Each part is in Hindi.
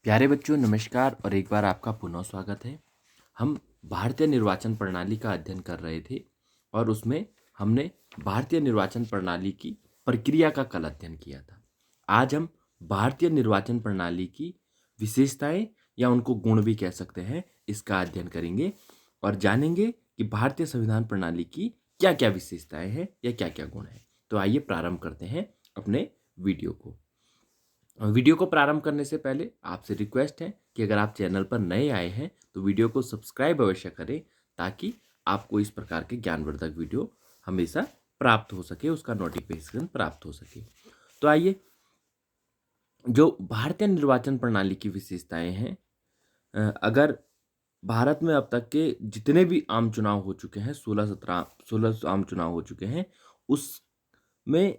प्यारे बच्चों, नमस्कार और एक बार आपका पुनः स्वागत है। हम भारतीय निर्वाचन प्रणाली का अध्ययन कर रहे थे और उसमें हमने भारतीय निर्वाचन प्रणाली की प्रक्रिया का कल अध्ययन किया था। आज हम भारतीय निर्वाचन प्रणाली की विशेषताएं या उनको गुण भी कह सकते हैं, इसका अध्ययन करेंगे और जानेंगे कि भारतीय संविधान प्रणाली की क्या क्या विशेषताएं हैं या क्या क्या गुण हैं। तो आइए प्रारंभ करते हैं अपने वीडियो को। वीडियो को प्रारंभ करने से पहले आपसे रिक्वेस्ट है कि अगर आप चैनल पर नए आए हैं तो वीडियो को सब्सक्राइब अवश्य करें, ताकि आपको इस प्रकार के ज्ञानवर्धक वीडियो हमेशा प्राप्त हो सके, उसका नोटिफिकेशन प्राप्त हो सके। तो आइए, जो भारतीय निर्वाचन प्रणाली की विशेषताएं हैं, अगर भारत में अब तक के जितने भी आम चुनाव हो चुके हैं, 16 आम चुनाव हो चुके हैं, उसमें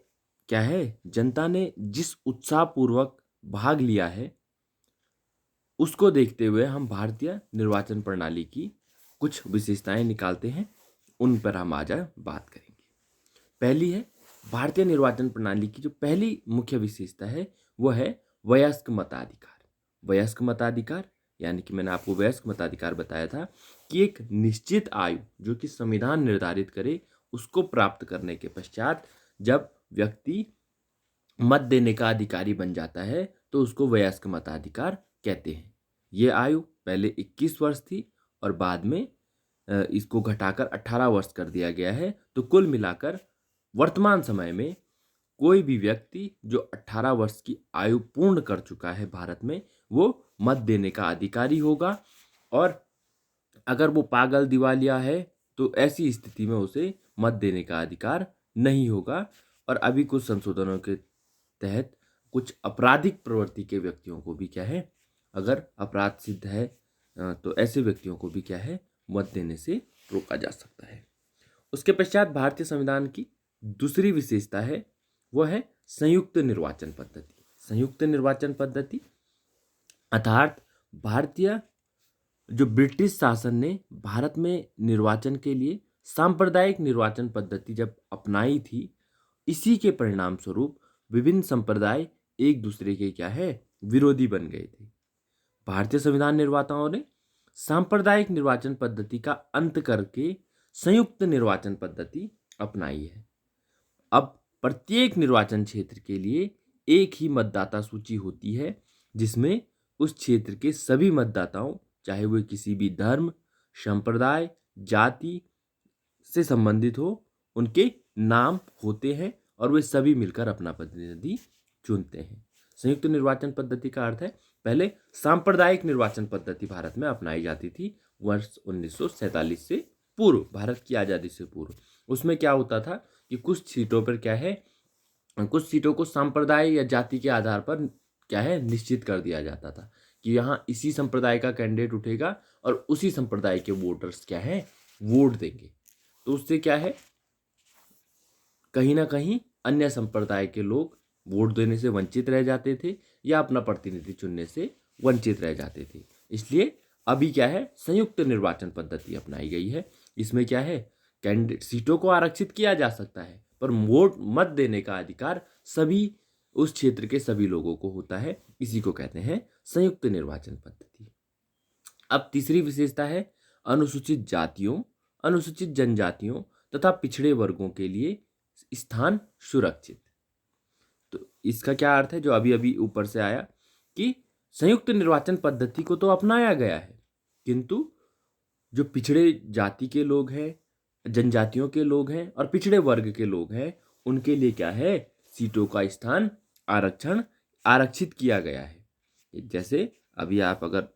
क्या है, जनता ने जिस उत्साहपूर्वक भाग लिया है, उसको देखते हुए हम भारतीय निर्वाचन प्रणाली की कुछ विशेषताएं निकालते हैं, उन पर हम आज बात करेंगे। पहली है, भारतीय निर्वाचन प्रणाली की जो पहली मुख्य विशेषता है वो है वयस्क मताधिकार। वयस्क मताधिकार यानी कि मैंने आपको वयस्क मताधिकार बताया था कि एक निश्चित आयु जो कि संविधान निर्धारित करे, उसको प्राप्त करने के पश्चात जब व्यक्ति मत देने का अधिकारी बन जाता है तो उसको वयस्क मताधिकार कहते हैं। ये आयु पहले 21 वर्ष थी और बाद में इसको घटाकर 18 वर्ष कर दिया गया है। तो कुल मिलाकर वर्तमान समय में कोई भी व्यक्ति जो 18 वर्ष की आयु पूर्ण कर चुका है भारत में, वो मत देने का अधिकारी होगा। और अगर वो पागल दिवालिया है तो ऐसी स्थिति में उसे मत देने का अधिकार नहीं होगा। और अभी कुछ संशोधनों के तहत कुछ आपराधिक प्रवृत्ति के व्यक्तियों को भी क्या है, अगर अपराध सिद्ध है तो ऐसे व्यक्तियों को भी क्या है, मत देने से रोका जा सकता है। उसके पश्चात भारतीय संविधान की दूसरी विशेषता है वह है संयुक्त निर्वाचन पद्धति। संयुक्त निर्वाचन पद्धति अर्थात भारतीय जो ब्रिटिश शासन ने भारत में निर्वाचन के लिए सांप्रदायिक निर्वाचन पद्धति जब अपनाई थी, इसी के परिणाम स्वरूप विभिन्न संप्रदाय एक दूसरे के क्या है, विरोधी बन गए थे। भारतीय संविधान निर्माताओं ने सांप्रदायिक निर्वाचन पद्धति का अंत करके संयुक्त निर्वाचन पद्धति अपनाई है। अब प्रत्येक निर्वाचन क्षेत्र के लिए एक ही मतदाता सूची होती है, जिसमें उस क्षेत्र के सभी मतदाताओं, चाहे वे किसी भी धर्म, संप्रदाय, जाति से संबंधित हो, उनके नाम होते हैं और वे सभी मिलकर अपना प्रतिनिधि चुनते हैं। संयुक्त निर्वाचन पद्धति का अर्थ है, पहले सांप्रदायिक निर्वाचन पद्धति भारत में अपनाई जाती थी वर्ष 1947 से पूर्व, भारत की आज़ादी से पूर्व। उसमें क्या होता था कि कुछ सीटों पर क्या है, कुछ सीटों को संप्रदाय या जाति के आधार पर क्या है, निश्चित कर दिया जाता था कि यहाँ इसी संप्रदाय का कैंडिडेट उठेगा और उसी संप्रदाय के वोटर्स क्या है, वोट देंगे। तो उससे क्या है, कहीं ना कहीं अन्य संप्रदाय के लोग वोट देने से वंचित रह जाते थे या अपना प्रतिनिधि चुनने से वंचित रह जाते थे। इसलिए अभी क्या है, संयुक्त निर्वाचन पद्धति अपनाई गई है। इसमें क्या है, कैंडिडेट सीटों को आरक्षित किया जा सकता है, पर वोट मत देने का अधिकार सभी उस क्षेत्र के सभी लोगों को होता है। इसी को कहते हैं संयुक्त निर्वाचन पद्धति। अब तीसरी विशेषता है अनुसूचित जातियों, अनुसूचित जनजातियों तथा पिछड़े वर्गों के लिए स्थान सुरक्षित। तो इसका क्या अर्थ है, जो अभी अभी ऊपर से आया कि संयुक्त निर्वाचन पद्धति को तो अपनाया गया है, किंतु जो पिछड़े जाति के लोग हैं, जनजातियों के लोग हैं और पिछड़े वर्ग के लोग हैं, उनके लिए क्या है, सीटों का स्थान आरक्षित किया गया है। जैसे अभी आप अगर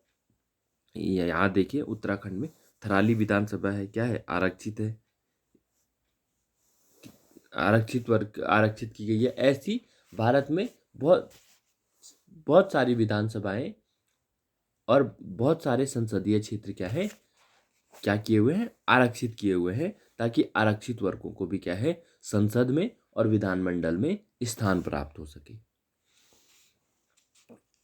यहाँ देखिए, उत्तराखंड में थराली विधानसभा है, क्या है, आरक्षित है, आरक्षित वर्ग आरक्षित की गई है। ऐसी भारत में बहुत बहुत सारी विधानसभाएं और बहुत सारे संसदीय क्षेत्र क्या है, क्या किए हुए हैं, आरक्षित किए हुए हैं, ताकि आरक्षित वर्गों को भी क्या है, संसद में और विधानमंडल में स्थान प्राप्त हो सके।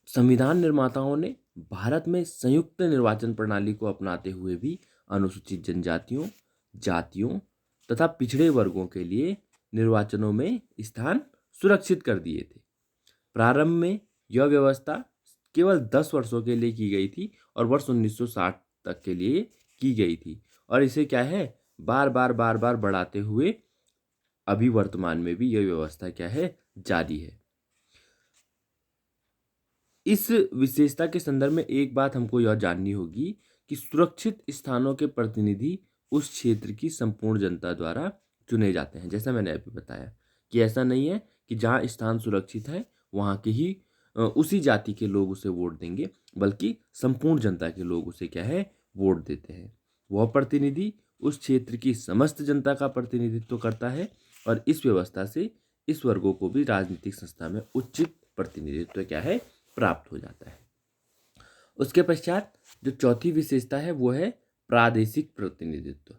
संविधान निर्माताओं ने भारत में संयुक्त निर्वाचन प्रणाली को अपनाते हुए भी अनुसूचित जनजातियों, जातियों तथा पिछड़े वर्गों के लिए निर्वाचनों में स्थान सुरक्षित कर दिए थे। प्रारंभ में यह व्यवस्था केवल 10 वर्षों के लिए की गई थी और वर्ष 1960 तक के लिए की गई थी, और इसे क्या है, बार बार बढ़ाते हुए अभी वर्तमान में भी यह व्यवस्था क्या है, जारी है। इस विशेषता के संदर्भ में एक बात हमको यह जाननी होगी कि सुरक्षित स्थानों के प्रतिनिधि उस क्षेत्र की संपूर्ण जनता द्वारा चुने जाते हैं। जैसा मैंने अभी बताया कि ऐसा नहीं है कि जहाँ स्थान सुरक्षित है वहाँ के ही उसी जाति के लोग उसे वोट देंगे, बल्कि संपूर्ण जनता के लोग उसे क्या है, वोट देते हैं। वह प्रतिनिधि उस क्षेत्र की समस्त जनता का प्रतिनिधित्व करता है, और इस व्यवस्था से इस वर्गों को भी राजनीतिक संस्था में उचित प्रतिनिधित्व क्या है, प्राप्त हो जाता है। उसके पश्चात जो चौथी विशेषता है वो है प्रादेशिक प्रतिनिधित्व।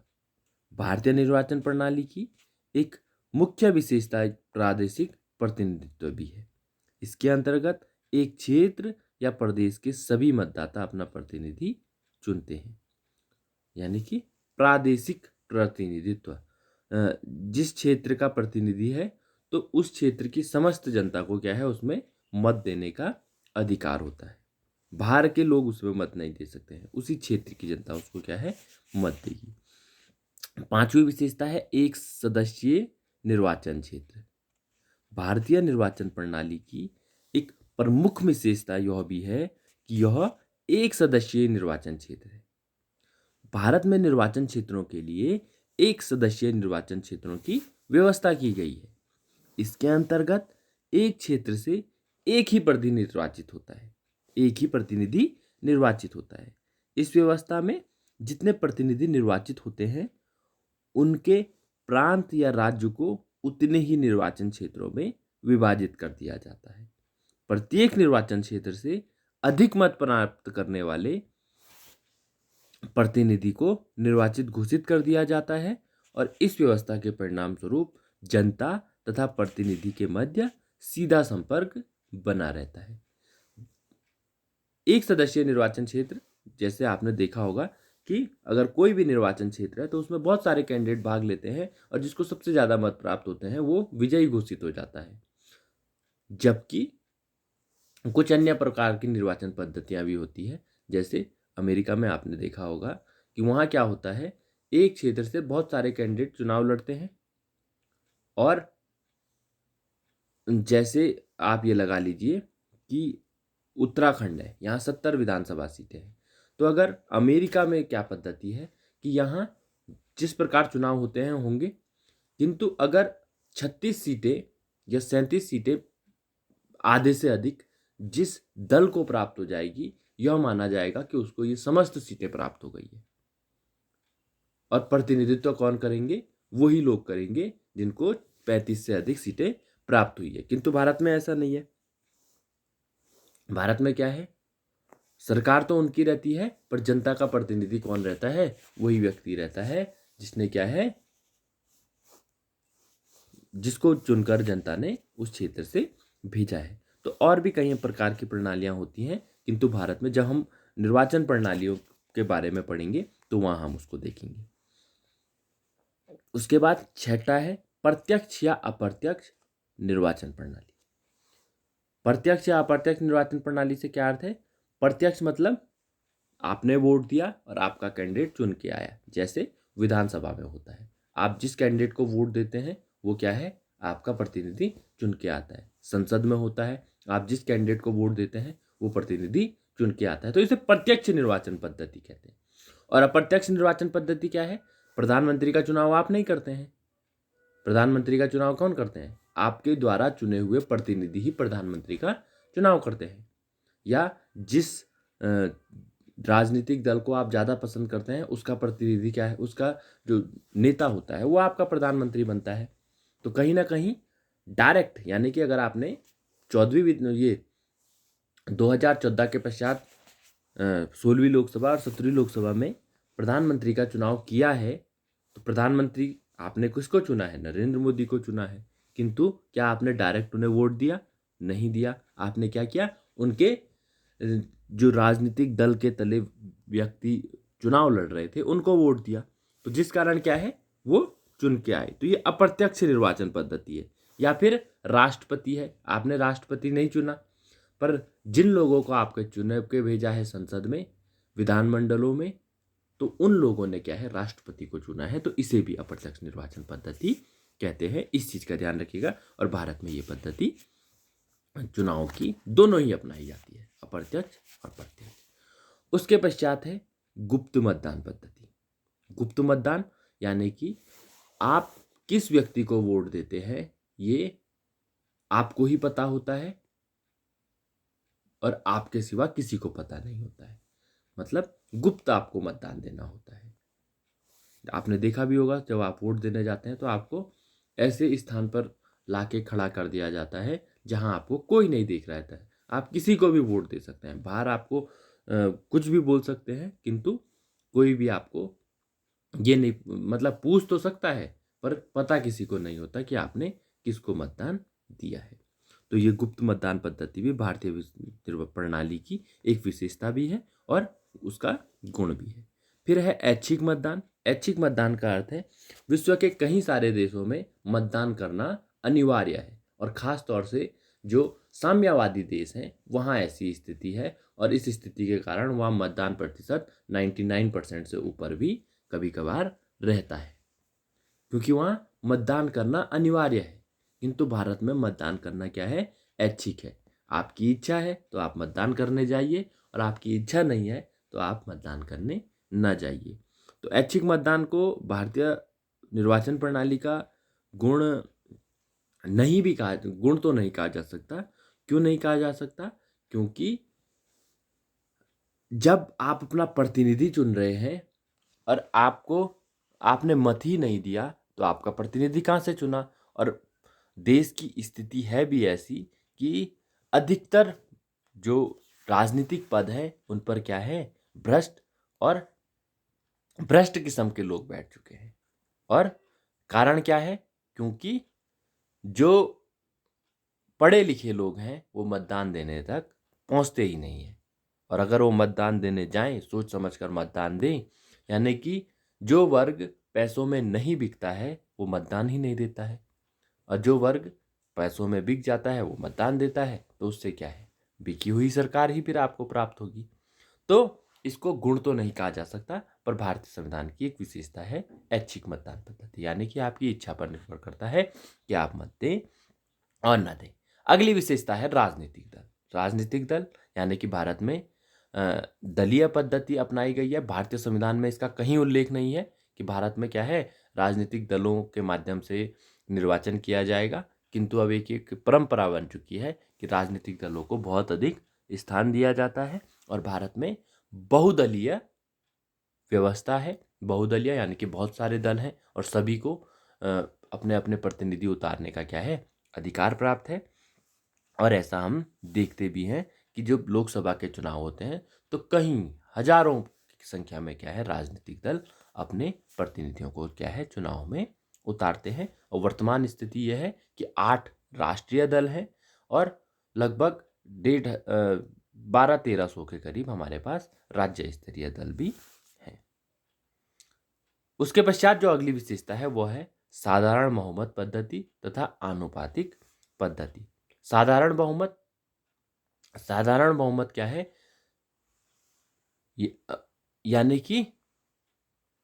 भारतीय निर्वाचन प्रणाली की एक मुख्य विशेषता प्रादेशिक प्रतिनिधित्व भी है। इसके अंतर्गत एक क्षेत्र या प्रदेश के सभी मतदाता अपना प्रतिनिधि चुनते हैं, यानी कि प्रादेशिक प्रतिनिधित्व। जिस क्षेत्र का प्रतिनिधि है तो उस क्षेत्र की समस्त जनता को क्या है, उसमें मत देने का अधिकार होता है। बाहर के लोग उसमें मत नहीं दे सकते हैं, उसी क्षेत्र की जनता उसको क्या है, मत देगी। पांचवी विशेषता है एक सदस्यीय निर्वाचन क्षेत्र। भारतीय निर्वाचन प्रणाली की एक प्रमुख विशेषता यह भी है कि यह एक सदस्यीय निर्वाचन क्षेत्र है। भारत में निर्वाचन क्षेत्रों के लिए एक सदस्यीय निर्वाचन क्षेत्रों की व्यवस्था की गई है। इसके अंतर्गत एक क्षेत्र से एक ही प्रतिनिधि निर्वाचित होता है, एक ही प्रतिनिधि निर्वाचित होता है। इस व्यवस्था में जितने प्रतिनिधि निर्वाचित होते हैं उनके प्रांत या राज्य को उतने ही निर्वाचन क्षेत्रों में विभाजित कर दिया जाता है। प्रत्येक निर्वाचन क्षेत्र से अधिक मत प्राप्त करने वाले प्रतिनिधि को निर्वाचित घोषित कर दिया जाता है, और इस व्यवस्था के परिणाम स्वरूप जनता तथा प्रतिनिधि के मध्य सीधा संपर्क बना रहता है। एक सदस्यीय निर्वाचन क्षेत्र, जैसे आपने देखा होगा कि अगर कोई भी निर्वाचन क्षेत्र है तो उसमें बहुत सारे कैंडिडेट भाग लेते हैं, और जिसको सबसे ज्यादा मत प्राप्त होते हैं वो विजयी घोषित हो जाता है। जबकि कुछ अन्य प्रकार की निर्वाचन पद्धतियां भी होती है, जैसे अमेरिका में आपने देखा होगा कि वहां क्या होता है, एक क्षेत्र से बहुत सारे कैंडिडेट चुनाव लड़ते हैं, और जैसे आप ये लगा लीजिए कि उत्तराखंड है, यहाँ 70 विधानसभा सीटें हैं। तो अगर अमेरिका में क्या पद्धति है कि यहाँ जिस प्रकार चुनाव होते हैं होंगे, किंतु अगर 36 सीटें या 37 सीटें आधे से अधिक जिस दल को प्राप्त हो जाएगी, यह माना जाएगा कि उसको ये समस्त सीटें प्राप्त हो गई है। और प्रतिनिधित्व कौन करेंगे, वही लोग करेंगे जिनको 35 से अधिक सीटें प्राप्त हुई है। किंतु भारत में ऐसा नहीं है। भारत में क्या है, सरकार तो उनकी रहती है, पर जनता का प्रतिनिधि कौन रहता है, वही व्यक्ति रहता है जिसने क्या है, जिसको चुनकर जनता ने उस क्षेत्र से भेजा है। तो और भी कई प्रकार की प्रणालियां होती हैं, किंतु भारत में जब हम निर्वाचन प्रणालियों के बारे में पढ़ेंगे तो वहां हम उसको देखेंगे। उसके बाद छठा है प्रत्यक्ष या अप्रत्यक्ष निर्वाचन प्रणाली। प्रत्यक्ष या अप्रत्यक्ष निर्वाचन प्रणाली से क्या अर्थ है? प्रत्यक्ष मतलब आपने वोट दिया और आपका कैंडिडेट चुन के आया, जैसे विधानसभा में होता है। आप जिस कैंडिडेट को वोट देते हैं वो क्या है, आपका प्रतिनिधि चुन के आता है। संसद में होता है, आप जिस कैंडिडेट को वोट देते हैं वो प्रतिनिधि चुन के आता है। तो इसे प्रत्यक्ष निर्वाचन पद्धति कहते हैं। और अप्रत्यक्ष निर्वाचन पद्धति क्या है? प्रधानमंत्री का चुनाव आप नहीं करते हैं। प्रधानमंत्री का चुनाव कौन करते हैं? आपके द्वारा चुने हुए प्रतिनिधि ही प्रधानमंत्री का चुनाव करते हैं। या जिस राजनीतिक दल को आप ज़्यादा पसंद करते हैं उसका प्रतिनिधि क्या है, उसका जो नेता होता है वो आपका प्रधानमंत्री बनता है। तो कहीं ना कहीं डायरेक्ट, यानी कि अगर आपने 2014 के पश्चात 16वीं लोकसभा और 17वीं लोकसभा में प्रधानमंत्री का चुनाव किया है, तो प्रधानमंत्री आपने किसको चुना है? नरेंद्र मोदी को चुना है। किंतु क्या आपने डायरेक्ट उन्हें वोट दिया? नहीं दिया। आपने क्या किया? उनके जो राजनीतिक दल के तले व्यक्ति चुनाव लड़ रहे थे उनको वोट दिया, तो जिस कारण क्या है, वो चुन के आए। तो ये अप्रत्यक्ष निर्वाचन पद्धति है। या फिर राष्ट्रपति है, आपने राष्ट्रपति नहीं चुना पर जिन लोगों को आपके चुन के भेजा है संसद में, विधानमंडलों में, तो उन लोगों ने क्या है, राष्ट्रपति को चुना है। तो इसे भी अप्रत्यक्ष निर्वाचन पद्धति कहते हैं। इस चीज का ध्यान रखिएगा। और भारत में ये पद्धति चुनाव की दोनों ही अपनाई जाती है, अप्रत्यक्ष और प्रत्यक्ष। उसके पश्चात है गुप्त मतदान पद्धति। गुप्त मतदान यानी कि आप किस व्यक्ति को वोट देते हैं ये आपको ही पता होता है और आपके सिवा किसी को पता नहीं होता है। मतलब गुप्त आपको मतदान देना होता है। आपने देखा भी होगा, जब आप वोट देने जाते हैं तो आपको ऐसे स्थान पर लाके खड़ा कर दिया जाता है जहां आपको कोई नहीं देख रहता है। आप किसी को भी वोट दे सकते हैं, बाहर आपको कुछ भी बोल सकते हैं, किंतु कोई भी आपको ये नहीं, मतलब पूछ तो सकता है पर पता किसी को नहीं होता कि आपने किसको मतदान दिया है। तो ये गुप्त मतदान पद्धति भी भारतीय प्रणाली की एक विशेषता भी है और उसका गुण भी है। फिर है ऐच्छिक मतदान। ऐच्छिक मतदान का अर्थ है विश्व के कई सारे देशों में मतदान करना अनिवार्य है और खास तौर से जो साम्यवादी देश हैं वहाँ ऐसी स्थिति है और इस स्थिति के कारण वहाँ मतदान प्रतिशत 99% से ऊपर भी कभी कभार रहता है, क्योंकि वहाँ मतदान करना अनिवार्य है। किंतु भारत में मतदान करना क्या है, ऐच्छिक है। आपकी इच्छा है तो आप मतदान करने जाइए और आपकी इच्छा नहीं है तो आप मतदान करने न जाइए। तो ऐच्छिक मतदान को भारतीय निर्वाचन प्रणाली का गुण नहीं भी कहा, गुण तो नहीं कहा जा सकता। क्यों नहीं कहा जा सकता? क्योंकि जब आप अपना प्रतिनिधि चुन रहे हैं और आपने मत ही नहीं दिया तो आपका प्रतिनिधि कहाँ से चुना? और देश की स्थिति है भी ऐसी कि अधिकतर जो राजनीतिक पद है उन पर क्या है, भ्रष्ट किस्म के लोग बैठ चुके हैं। और कारण क्या है? क्योंकि जो पढ़े लिखे लोग हैं वो मतदान देने तक पहुंचते ही नहीं है। और अगर वो मतदान देने जाएं, सोच समझकर मतदान दें, यानी कि जो वर्ग पैसों में नहीं बिकता है वो मतदान ही नहीं देता है, और जो वर्ग पैसों में बिक जाता है वो मतदान देता है। तो उससे क्या है, बिकी हुई सरकार ही फिर आपको प्राप्त होगी। तो इसको गुण तो नहीं कहा जा सकता, पर भारतीय संविधान की एक विशेषता है ऐच्छिक मतदान पद्धति, यानी कि आपकी इच्छा पर निर्भर करता है कि आप मत दें और न दें। अगली विशेषता है राजनीतिक दल। राजनीतिक दल यानी कि भारत में दलीय पद्धति अपनाई गई है। भारतीय संविधान में इसका कहीं उल्लेख नहीं है कि भारत में क्या है, राजनीतिक दलों के माध्यम से निर्वाचन किया जाएगा। किंतु अब एक परंपरा बन चुकी है कि राजनीतिक दलों को बहुत अधिक स्थान दिया जाता है और भारत में बहुदलीय व्यवस्था है। बहुदलीय यानी कि बहुत सारे दल हैं और सभी को अपने अपने प्रतिनिधि उतारने का क्या है, अधिकार प्राप्त है। और ऐसा हम देखते भी हैं कि जब लोकसभा के चुनाव होते हैं तो कहीं हजारों की संख्या में क्या है, राजनीतिक दल अपने प्रतिनिधियों को क्या है, चुनाव में उतारते हैं। और वर्तमान स्थिति यह है कि 8 राष्ट्रीय दल हैं और लगभग 1200-1300 के करीब हमारे पास राज्य स्तरीय दल भी हैं। उसके पश्चात जो अगली विशेषता है वो है साधारण बहुमत पद्धति तथा आनुपातिक पद्धति। साधारण बहुमत क्या है, यानी कि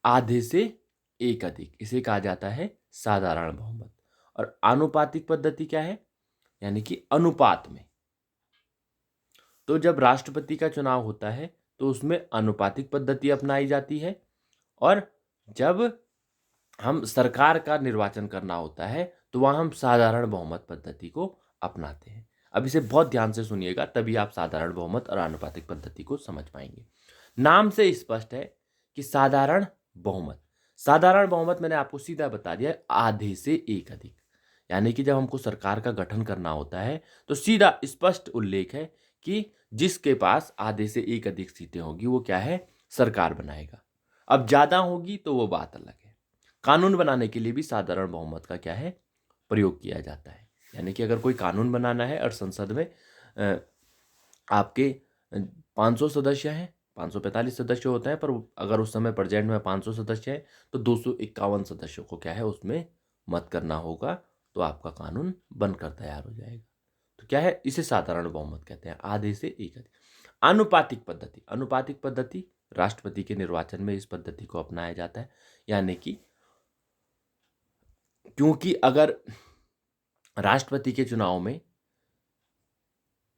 आधे से एक अधिक, इसे कहा जाता है साधारण बहुमत। और आनुपातिक पद्धति क्या है, यानी कि अनुपात में। तो जब राष्ट्रपति का चुनाव होता है तो उसमें अनुपातिक पद्धति अपनाई जाती है, और जब हम सरकार का निर्वाचन करना होता है तो वहां हम साधारण बहुमत पद्धति को अपनाते हैं। अब इसे बहुत ध्यान से सुनिएगा, तभी आप साधारण बहुमत और आनुपातिक पद्धति को समझ पाएंगे। नाम से स्पष्ट है कि साधारण बहुमत मैंने आपको सीधा बता दिया, आधे से एक अधिक। यानी कि जब हमको सरकार का गठन करना होता है तो सीधा स्पष्ट उल्लेख है कि जिसके पास आधे से एक अधिक सीटें होगी वो क्या है, सरकार बनाएगा। अब ज्यादा होगी तो वो बात अलग है। कानून बनाने के लिए भी साधारण बहुमत का क्या है, प्रयोग किया जाता है। यानी कि अगर कोई कानून बनाना है और संसद में आपके 500 सदस्य हैं, 545 सदस्य होते हैं, पर अगर उस समय प्रेजेंट में 500 सदस्य हैं तो 251 सदस्यों को क्या है उसमें मत करना होगा, तो आपका कानून बनकर तैयार हो जाएगा। तो क्या है, इसे साधारण बहुमत कहते हैं, आधे से एक अधिक। आनुपातिक पद्धति, अनुपातिक पद्धति राष्ट्रपति के निर्वाचन में इस पद्धति को अपनाया जाता है। यानी कि क्योंकि अगर राष्ट्रपति के चुनाव में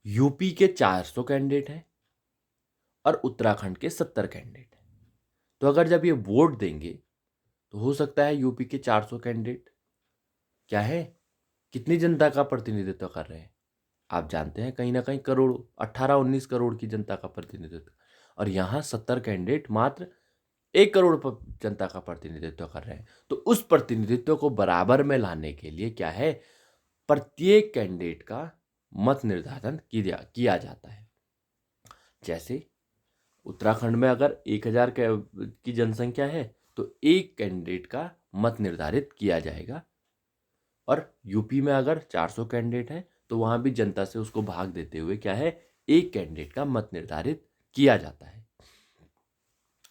यूपी के 400 कैंडिडेट हैं और उत्तराखंड के 70 कैंडिडेट हैं, तो अगर जब ये वोट देंगे तो हो सकता है यूपी के 400 कैंडिडेट क्या है, कितनी जनता का प्रतिनिधित्व कर रहे हैं, आप जानते हैं, कहीं ना कहीं करोड़, 18-19 करोड़ की जनता का प्रतिनिधित्व, और यहाँ 70 कैंडिडेट मात्र 1 करोड़ जनता का प्रतिनिधित्व कर रहे हैं। तो उस प्रतिनिधित्व को बराबर में लाने के लिए क्या है, प्रत्येक कैंडिडेट का मत निर्धारण किया जाता है। जैसे उत्तराखंड में अगर 1000 की जनसंख्या है तो एक कैंडिडेट का मत निर्धारित किया जाएगा, और यूपी में अगर 400 कैंडिडेट हैं तो वहां भी जनता से उसको भाग देते हुए क्या है, एक कैंडिडेट का मत निर्धारित किया जाता है।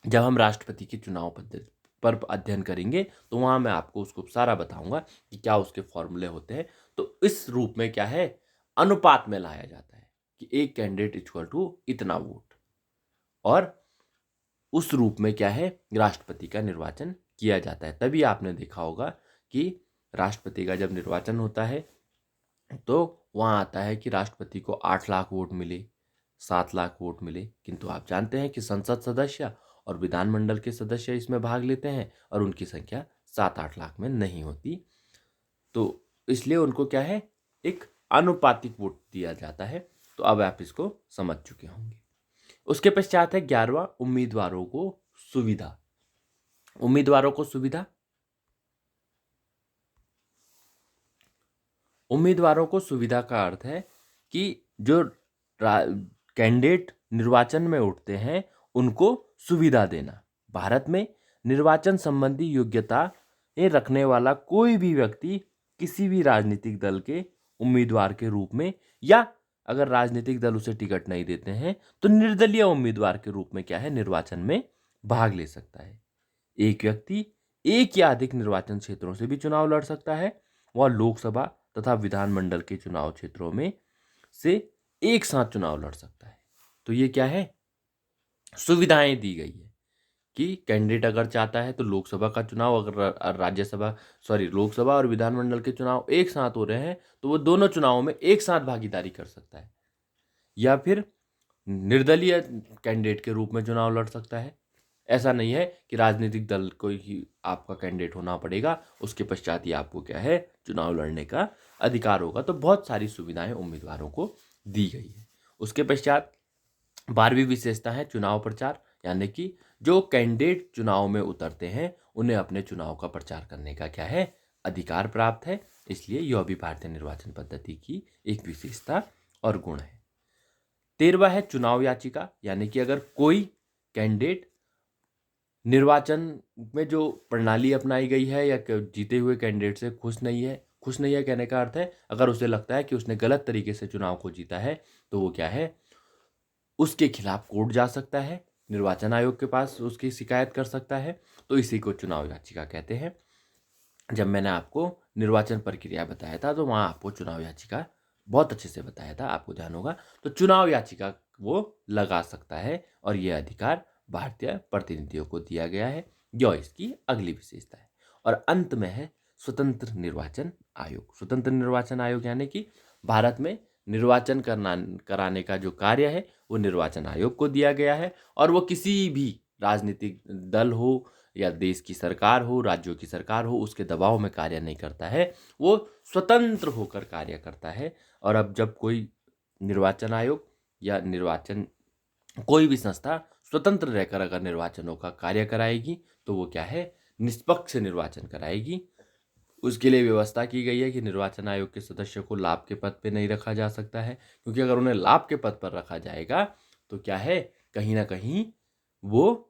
जब हम राष्ट्रपति के चुनाव पद्धति पर अध्ययन करेंगे तो वहां मैं आपको उसको सारा बताऊंगा कि क्या उसके फॉर्मूले होते हैं। तो इस रूप में क्या है, अनुपात में लाया जाता है कि एक कैंडिडेट इक्वल टू इतना वोट, और उस रूप में क्या है, राष्ट्रपति का निर्वाचन किया जाता है। तभी आपने देखा होगा कि राष्ट्रपति का जब निर्वाचन होता है तो वहां आता है कि राष्ट्रपति को 8 लाख वोट मिले, 7 लाख वोट मिले, किंतु आप जानते हैं कि संसद सदस्य और विधानमंडल के सदस्य इसमें भाग लेते हैं और उनकी संख्या 7-8 लाख में नहीं होती, तो इसलिए उनको क्या है, एक आनुपातिक वोट दिया जाता है। तो अब आप इसको समझ चुके होंगे। उसके पश्चात है 11वां, उम्मीदवारों को सुविधा। उम्मीदवारों को सुविधा, उम्मीदवारों को सुविधा का अर्थ है कि जो कैंडिडेट निर्वाचन में उठते हैं उनको सुविधा देना। भारत में निर्वाचन संबंधी योग्यता रखने वाला कोई भी व्यक्ति किसी भी राजनीतिक दल के उम्मीदवार के रूप में, या अगर राजनीतिक दल उसे टिकट नहीं देते हैं तो निर्दलीय उम्मीदवार के रूप में क्या है, निर्वाचन में भाग ले सकता है। एक व्यक्ति एक या अधिक निर्वाचन क्षेत्रों से भी चुनाव लड़ सकता है। वह लोकसभा तथा विधानमंडल के चुनाव क्षेत्रों में से एक साथ चुनाव लड़ सकता है। तो ये क्या है, सुविधाएं दी गई है कि कैंडिडेट अगर चाहता है तो लोकसभा का चुनाव, अगर लोकसभा और विधानमंडल के चुनाव एक साथ हो रहे हैं तो वो दोनों चुनावों में एक साथ भागीदारी कर सकता है, या फिर निर्दलीय कैंडिडेट के रूप में चुनाव लड़ सकता है। ऐसा नहीं है कि राजनीतिक दल को ही आपका कैंडिडेट होना पड़ेगा, उसके पश्चात ही आपको क्या है, चुनाव लड़ने का अधिकार होगा। तो बहुत सारी सुविधाएं उम्मीदवारों को दी गई है। उसके पश्चात 12वीं विशेषता है चुनाव प्रचार, यानी कि जो कैंडिडेट चुनाव में उतरते हैं उन्हें अपने चुनाव का प्रचार करने का क्या है, अधिकार प्राप्त है। इसलिए यह भी भारतीय निर्वाचन पद्धति की एक विशेषता और गुण है। 13वां है चुनाव याचिका, यानी कि अगर कोई कैंडिडेट निर्वाचन में जो प्रणाली अपनाई गई है या जीते हुए कैंडिडेट से खुश नहीं है कहने का अर्थ है अगर उसे लगता है कि उसने गलत तरीके से चुनाव को जीता है तो वो क्या है, उसके खिलाफ कोर्ट जा सकता है, निर्वाचन आयोग के पास उसकी शिकायत कर सकता है। तो इसी को चुनाव याचिका कहते हैं। जब मैंने आपको निर्वाचन प्रक्रिया बताया था तो वहाँ आपको चुनाव याचिका बहुत अच्छे से बताया था, आपको ध्यान होगा। तो चुनाव याचिका वो लगा सकता है और ये अधिकार भारतीय प्रतिनिधियों को दिया गया है, जो इसकी अगली विशेषता है। और अंत में है स्वतंत्र निर्वाचन आयोग। स्वतंत्र निर्वाचन आयोग यानी कि भारत में निर्वाचन कराने का जो कार्य है वो निर्वाचन आयोग को दिया गया है, और वो किसी भी राजनीतिक दल हो या देश की सरकार हो, राज्यों की सरकार हो, उसके दबाव में कार्य नहीं करता है, वो स्वतंत्र होकर कार्य करता है। और अब जब कोई निर्वाचन आयोग या निर्वाचन कोई भी संस्था स्वतंत्र रहकर अगर निर्वाचनों का कार्य कराएगी तो वो क्या है, निष्पक्ष निर्वाचन कराएगी। उसके लिए व्यवस्था की गई है कि निर्वाचन आयोग के सदस्य को लाभ के पद पे नहीं रखा जा सकता है, क्योंकि अगर उन्हें लाभ के पद पर रखा जाएगा तो क्या है, कहीं ना कहीं वो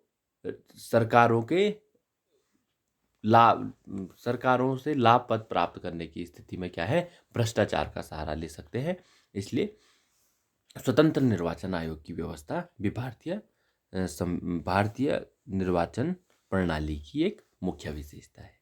सरकारों के सरकारों से लाभ पद प्राप्त करने की स्थिति में क्या है, भ्रष्टाचार का सहारा ले सकते हैं। इसलिए स्वतंत्र निर्वाचन आयोग की व्यवस्था भी भारतीय निर्वाचन प्रणाली की एक मुख्य विशेषता है।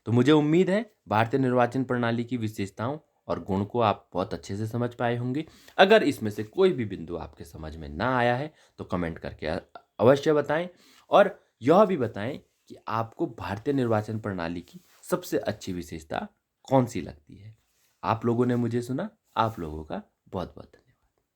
तो मुझे उम्मीद है भारतीय निर्वाचन प्रणाली की विशेषताओं और गुण को आप बहुत अच्छे से समझ पाए होंगे। अगर इसमें से कोई भी बिंदु आपके समझ में ना आया है तो कमेंट करके अवश्य बताएं, और यह भी बताएं कि आपको भारतीय निर्वाचन प्रणाली की सबसे अच्छी विशेषता कौन सी लगती है। आप लोगों ने मुझे सुना, आप लोगों का बहुत बहुत धन्यवाद।